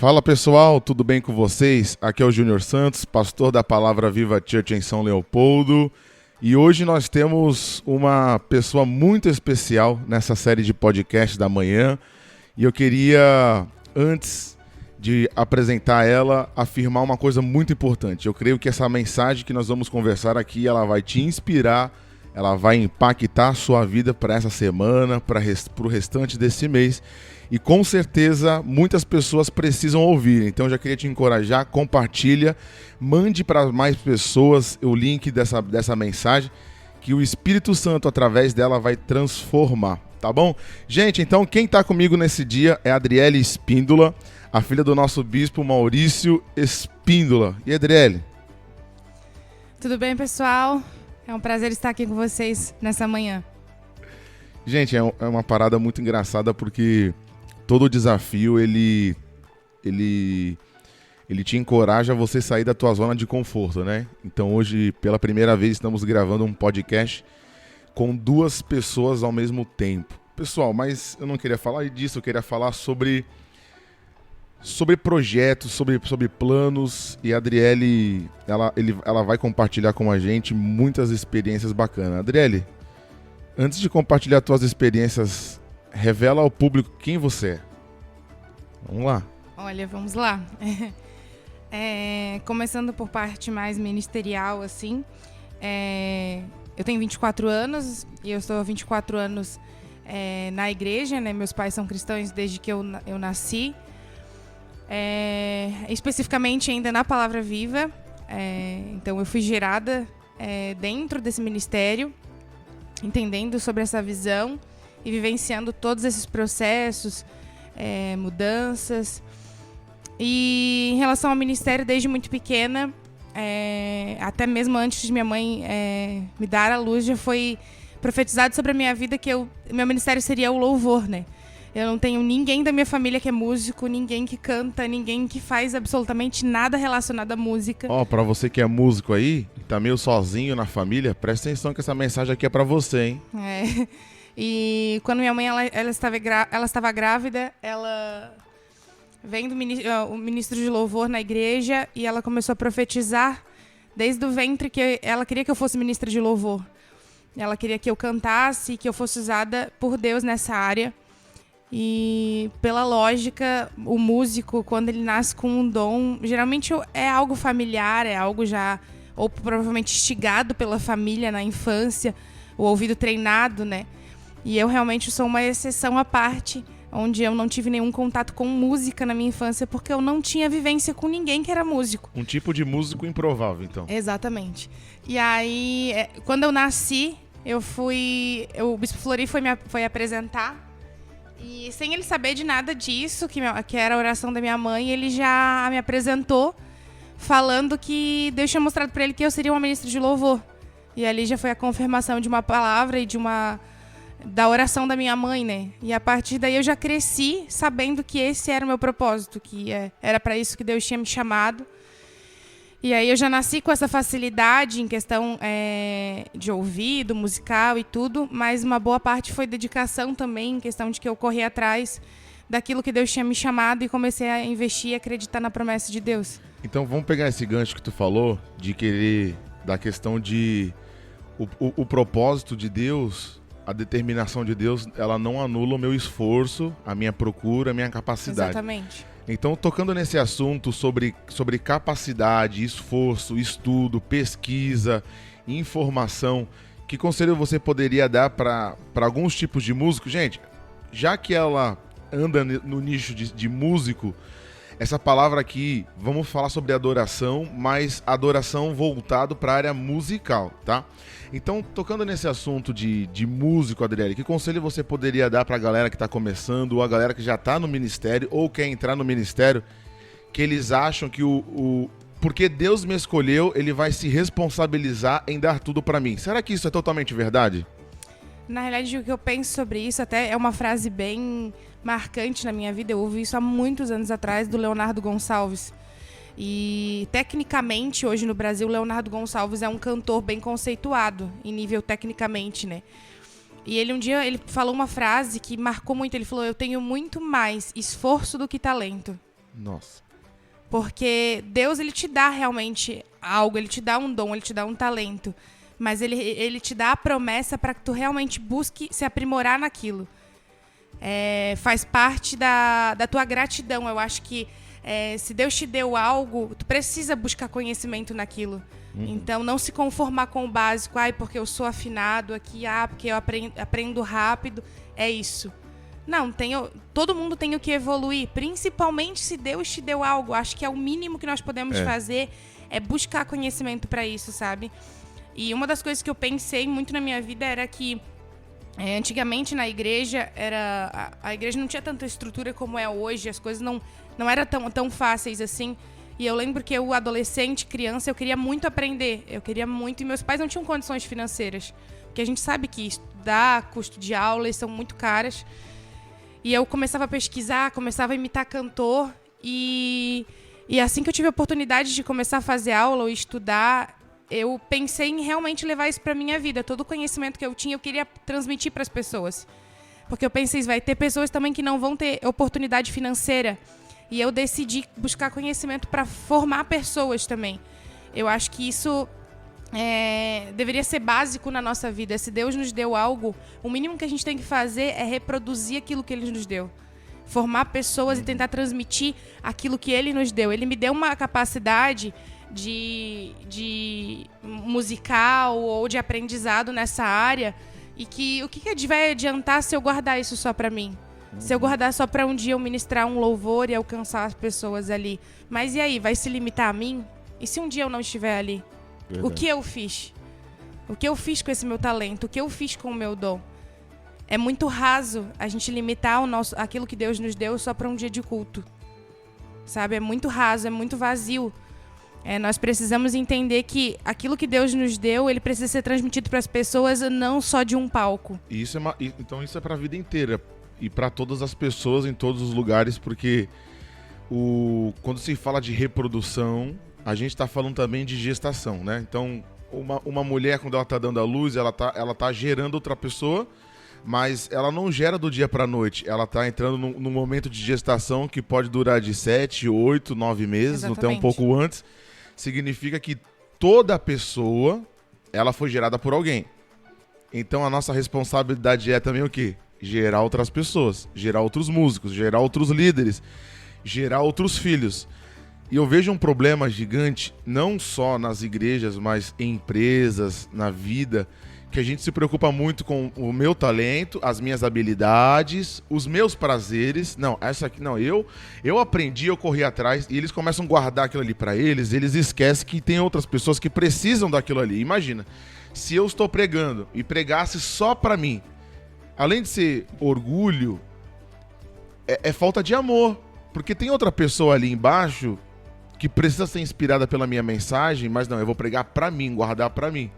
Fala pessoal, tudo bem com vocês? Aqui é o Júnior Santos, pastor da Palavra Viva Church em São Leopoldo. E hoje nós temos uma pessoa muito especial nessa série de podcast da manhã. E eu queria, antes de apresentar ela, afirmar uma coisa muito importante. Eu creio que essa mensagem que nós vamos conversar aqui, ela vai te inspirar, ela vai impactar a sua vida para essa semana, para o restante desse mês. E com certeza muitas pessoas precisam ouvir. Então eu já queria te encorajar, compartilha, mande para mais pessoas o link dessa mensagem, que o Espírito Santo através dela vai transformar, tá bom? Gente, então quem está comigo nesse dia é a Adriele Espíndola, a filha do nosso bispo Maurício Espíndola. E Adriele? Tudo bem, pessoal? É um prazer estar aqui com vocês nessa manhã. Gente, é uma parada muito engraçada porque todo desafio, ele te encoraja a você sair da tua zona de conforto, né? Então hoje, pela primeira vez, estamos gravando um podcast com duas pessoas ao mesmo tempo. Pessoal, mas eu não queria falar disso, eu queria falar sobre projetos, sobre planos, e a Adriele, ela vai compartilhar com a gente muitas experiências bacanas. Adriele, antes de compartilhar tuas experiências, revela ao público quem você é. Vamos lá. Olha, vamos lá. Começando por parte mais ministerial, assim. Eu tenho 24 anos e eu estou há 24 anos na igreja, né? Meus pais são cristãos desde que eu nasci. Especificamente ainda na Palavra Viva. Então eu fui gerada dentro desse ministério, entendendo sobre essa visão e vivenciando todos esses processos, mudanças. E em relação ao ministério, desde muito pequena, até mesmo antes de minha mãe me dar a luz, já foi profetizado sobre a minha vida que meu ministério seria o louvor, né? Eu não tenho ninguém da minha família que é músico, ninguém que canta, ninguém que faz absolutamente nada relacionado à música. Pra você que é músico aí, tá meio sozinho na família, presta atenção que essa mensagem aqui é pra você, hein? E quando minha mãe ela estava grávida, ela vem o ministro de louvor na igreja e ela começou a profetizar desde o ventre que ela queria que eu fosse ministra de louvor. Ela queria que eu cantasse, que eu fosse usada por Deus nessa área. E pela lógica, o músico, quando ele nasce com um dom, geralmente é algo familiar, é algo já, ou provavelmente instigado pela família na infância, o ouvido treinado, né? E eu realmente sou uma exceção à parte, onde eu não tive nenhum contato com música na minha infância, porque eu não tinha vivência com ninguém que era músico. Um tipo de músico improvável, então. Exatamente. E aí, quando eu nasci, o Bispo Flori foi apresentar. E sem ele saber de nada disso, que era a oração da minha mãe, ele já me apresentou falando que Deus tinha mostrado para ele que eu seria uma ministra de louvor. E ali já foi a confirmação de uma palavra e da oração da minha mãe, né? E a partir daí eu já cresci sabendo que esse era o meu propósito, que era para isso que Deus tinha me chamado. E aí eu já nasci com essa facilidade em questão de ouvido, musical e tudo, mas uma boa parte foi dedicação também, em questão de que eu corri atrás daquilo que Deus tinha me chamado e comecei a investir e acreditar na promessa de Deus. Então vamos pegar esse gancho que tu falou, de querer, da questão de o propósito de Deus, a determinação de Deus, ela não anula o meu esforço, a minha procura, a minha capacidade. Exatamente. Então, tocando nesse assunto sobre capacidade, esforço, estudo, pesquisa, informação, que conselho você poderia dar para alguns tipos de músico? Gente, já que ela anda no nicho de músico, essa palavra aqui, vamos falar sobre adoração, mas adoração voltado para a área musical, tá? Então, tocando nesse assunto de músico, Adriele, que conselho você poderia dar para a galera que está começando, ou a galera que já está no ministério, ou quer entrar no ministério, que eles acham que porque Deus me escolheu, ele vai se responsabilizar em dar tudo para mim. Será que isso é totalmente verdade? Na realidade, o que eu penso sobre isso até é uma frase bem marcante na minha vida. Eu ouvi isso há muitos anos atrás do Leonardo Gonçalves. E tecnicamente, hoje no Brasil, Leonardo Gonçalves é um cantor bem conceituado, em nível tecnicamente, né? E um dia falou uma frase que marcou muito. Ele falou: eu tenho muito mais esforço do que talento. Nossa. Porque Deus, ele te dá realmente algo, ele te dá um dom, ele te dá um talento. Mas ele te dá a promessa para que tu realmente busque se aprimorar naquilo. Faz parte da tua gratidão. Eu acho que se Deus te deu algo, tu precisa buscar conhecimento naquilo. Então, não se conformar com o básico. Porque eu sou afinado aqui, porque eu aprendo rápido. É isso. Não, todo mundo tem o que evoluir. Principalmente se Deus te deu algo. Acho que é o mínimo que nós podemos fazer é buscar conhecimento para isso, sabe? E uma das coisas que eu pensei muito na minha vida era que antigamente na igreja a igreja não tinha tanta estrutura como é hoje. As coisas não eram tão fáceis assim. E eu lembro que eu, adolescente, criança, eu queria muito aprender. Eu queria muito. E meus pais não tinham condições financeiras. Porque a gente sabe que estudar, custo de aulas são muito caras. E eu começava a pesquisar, começava a imitar cantor. E assim que eu tive a oportunidade de começar a fazer aula ou estudar, eu pensei em realmente levar isso para minha vida. Todo o conhecimento que eu tinha, eu queria transmitir para as pessoas. Porque eu pensei, vai ter pessoas também que não vão ter oportunidade financeira. E eu decidi buscar conhecimento para formar pessoas também. Eu acho que isso deveria ser básico na nossa vida. Se Deus nos deu algo, o mínimo que a gente tem que fazer é reproduzir aquilo que Ele nos deu. Formar pessoas e tentar transmitir aquilo que Ele nos deu. Ele me deu uma capacidade de musical ou de aprendizado nessa área. E que o que vai adiantar se eu guardar isso só para mim? Se eu guardar só para um dia eu ministrar um louvor e alcançar as pessoas ali. Mas e aí, vai se limitar a mim? E se um dia eu não estiver ali? Verdade. O que eu fiz? O que eu fiz com esse meu talento? O que eu fiz com o meu dom? É muito raso a gente limitar aquilo que Deus nos deu só para um dia de culto. Sabe? É muito raso, é muito vazio. Nós precisamos entender que aquilo que Deus nos deu, ele precisa ser transmitido para as pessoas, não só de um palco. Então isso é para a vida inteira. E para todas as pessoas em todos os lugares, porque quando se fala de reprodução, a gente está falando também de gestação, né? Então, uma mulher, quando ela está dando à luz, ela tá gerando outra pessoa, mas ela não gera do dia para a noite. Ela está entrando num momento de gestação que pode durar de 7, 8, 9 meses, até um pouco antes. Significa que toda pessoa, ela foi gerada por alguém. Então, a nossa responsabilidade é também o quê? Gerar outras pessoas, gerar outros músicos, gerar outros líderes, gerar outros filhos. E eu vejo um problema gigante, não só nas igrejas, mas em empresas, na vida, que a gente se preocupa muito com o meu talento, as minhas habilidades, os meus prazeres. Não, essa aqui não, eu aprendi, eu corri atrás, e eles começam a guardar aquilo ali para eles esquecem que tem outras pessoas que precisam daquilo ali. Imagina, se eu estou pregando e pregasse só para mim, além de ser orgulho, é falta de amor. Porque tem outra pessoa ali embaixo que precisa ser inspirada pela minha mensagem, mas não, eu vou pregar pra mim, guardar pra mim.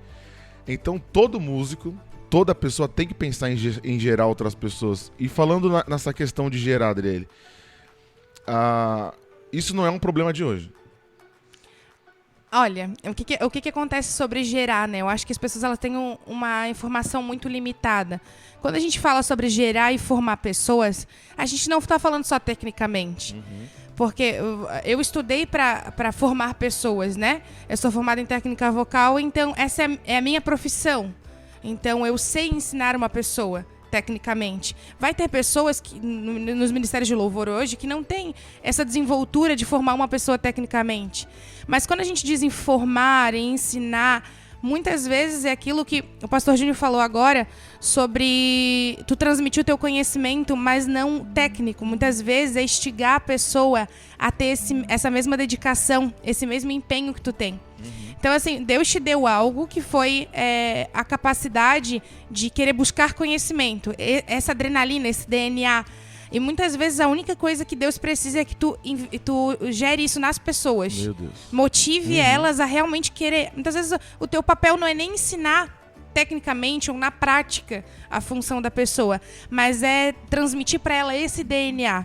Então todo músico, toda pessoa tem que pensar em gerar outras pessoas. E falando nessa questão de gerar, Adriele, isso não é um problema de hoje. Olha, o que acontece sobre gerar, né? Eu acho que as pessoas elas têm uma informação muito limitada. Quando a gente fala sobre gerar e formar pessoas, a gente não está falando só tecnicamente. Porque eu estudei para formar pessoas, né? Eu sou formada em técnica vocal, então essa é a minha profissão. Então eu sei ensinar uma pessoa tecnicamente. Vai ter pessoas que, nos ministérios de louvor hoje que não tem essa desenvoltura de formar uma pessoa tecnicamente. Mas quando a gente diz em formar, em ensinar, muitas vezes é aquilo que o pastor Júnior falou agora sobre tu transmitir o teu conhecimento, mas não técnico. Muitas vezes é instigar a pessoa a ter essa mesma dedicação, esse mesmo empenho que tu tem. Então, assim, Deus te deu algo que foi a capacidade de querer buscar conhecimento, essa adrenalina, esse DNA. E muitas vezes a única coisa que Deus precisa é que tu gere isso nas pessoas. Meu Deus. Motive elas a realmente querer. Muitas vezes o teu papel não é nem ensinar tecnicamente ou na prática a função da pessoa, mas é transmitir para ela esse DNA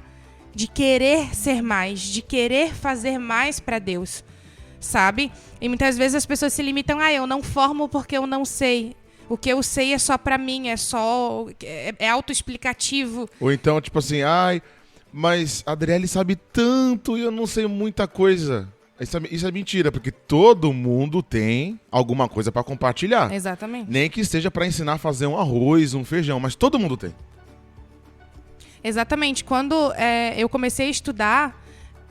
de querer ser mais, de querer fazer mais para Deus, sabe? E muitas vezes as pessoas se limitam, eu não formo porque eu não sei. O que eu sei é só pra mim, é autoexplicativo. Ou então, tipo assim, mas a Adriele sabe tanto e eu não sei muita coisa. Isso é mentira, porque todo mundo tem alguma coisa para compartilhar. Exatamente. Nem que seja para ensinar a fazer um arroz, um feijão, mas todo mundo tem. Exatamente. Quando eu comecei a estudar,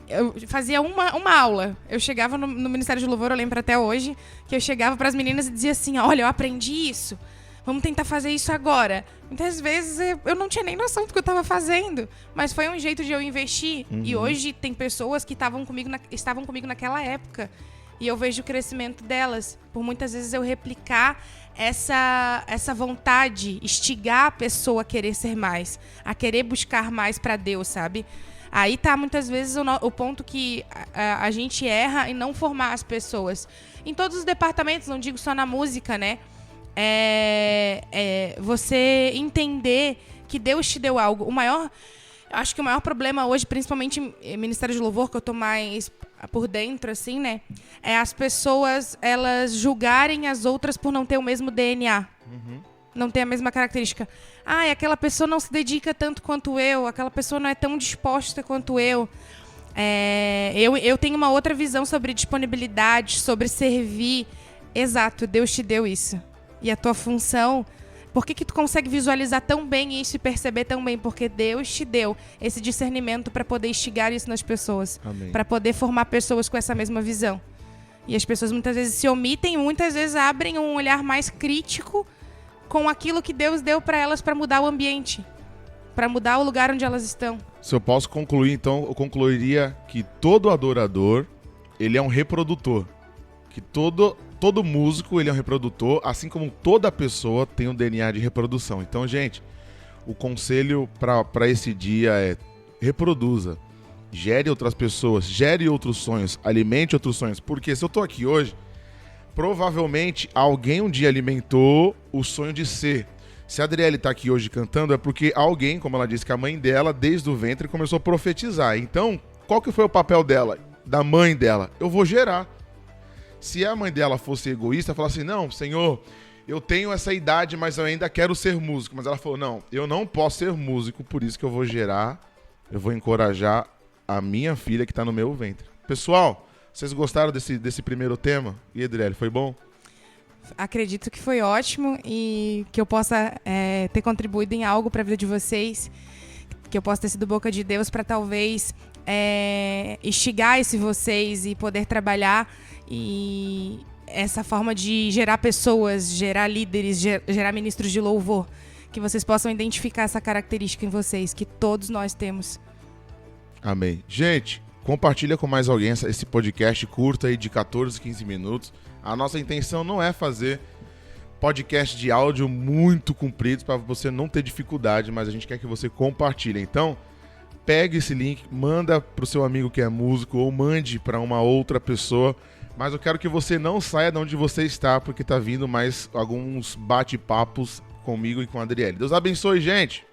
eu fazia uma aula. Eu chegava no Ministério de Louvor, eu lembro até hoje, que eu chegava para as meninas e dizia assim, olha, eu aprendi isso. Vamos tentar fazer isso agora. Muitas vezes eu não tinha nem noção do que eu estava fazendo, mas foi um jeito de eu investir. E hoje tem pessoas que estavam comigo naquela época. E eu vejo o crescimento delas. Por muitas vezes eu replicar essa vontade, instigar a pessoa a querer ser mais, a querer buscar mais para Deus, sabe? Aí tá muitas vezes o ponto que a gente erra em não formar as pessoas. Em todos os departamentos, não digo só na música, né? Você entender que Deus te deu algo. Acho que o maior problema hoje, principalmente em Ministério de Louvor, que eu tô mais por dentro, assim, né? É as pessoas, elas julgarem as outras por não ter o mesmo DNA. Não ter a mesma característica. Aquela pessoa não se dedica tanto quanto eu, aquela pessoa não é tão disposta quanto eu. Eu tenho uma outra visão sobre disponibilidade, sobre servir. Exato, Deus te deu isso. E a tua função, por que tu consegue visualizar tão bem isso e perceber tão bem? Porque Deus te deu esse discernimento para poder instigar isso nas pessoas. Para poder formar pessoas com essa mesma visão. E as pessoas muitas vezes se omitem, muitas vezes abrem um olhar mais crítico com aquilo que Deus deu para elas para mudar o ambiente. Para mudar o lugar onde elas estão. Se eu posso concluir, então, eu concluiria que todo adorador, ele é um reprodutor. Que todo músico, ele é um reprodutor, assim como toda pessoa tem um DNA de reprodução. Então, gente, o conselho para esse dia é reproduza. Gere outras pessoas, gere outros sonhos, alimente outros sonhos. Porque se eu tô aqui hoje, provavelmente alguém um dia alimentou o sonho de ser. Se a Adriele tá aqui hoje cantando, é porque alguém, como ela disse, que a mãe dela, desde o ventre, começou a profetizar. Então, qual que foi o papel dela, da mãe dela? Eu vou gerar. Se a mãe dela fosse egoísta, falasse assim, não, Senhor, eu tenho essa idade, mas eu ainda quero ser músico. Mas ela falou, não, eu não posso ser músico, por isso que eu vou gerar, eu vou encorajar a minha filha que está no meu ventre. Pessoal, vocês gostaram desse primeiro tema? E Adriele, foi bom? Acredito que foi ótimo e que eu possa ter contribuído em algo para a vida de vocês, que eu possa ter sido boca de Deus para talvez instigar vocês e poder trabalhar e essa forma de gerar pessoas, gerar líderes, gerar ministros de louvor, que vocês possam identificar essa característica em vocês, que todos nós temos. Amém. Gente, compartilha com mais alguém esse podcast curto aí de 14, 15 minutos. A nossa intenção não é fazer podcast de áudio muito compridos para você não ter dificuldade, mas a gente quer que você compartilhe. Então, pegue esse link, manda para o seu amigo que é músico ou mande para uma outra pessoa. Mas eu quero que você não saia de onde você está, porque tá vindo mais alguns bate-papos comigo e com a Adriele. Deus abençoe, gente!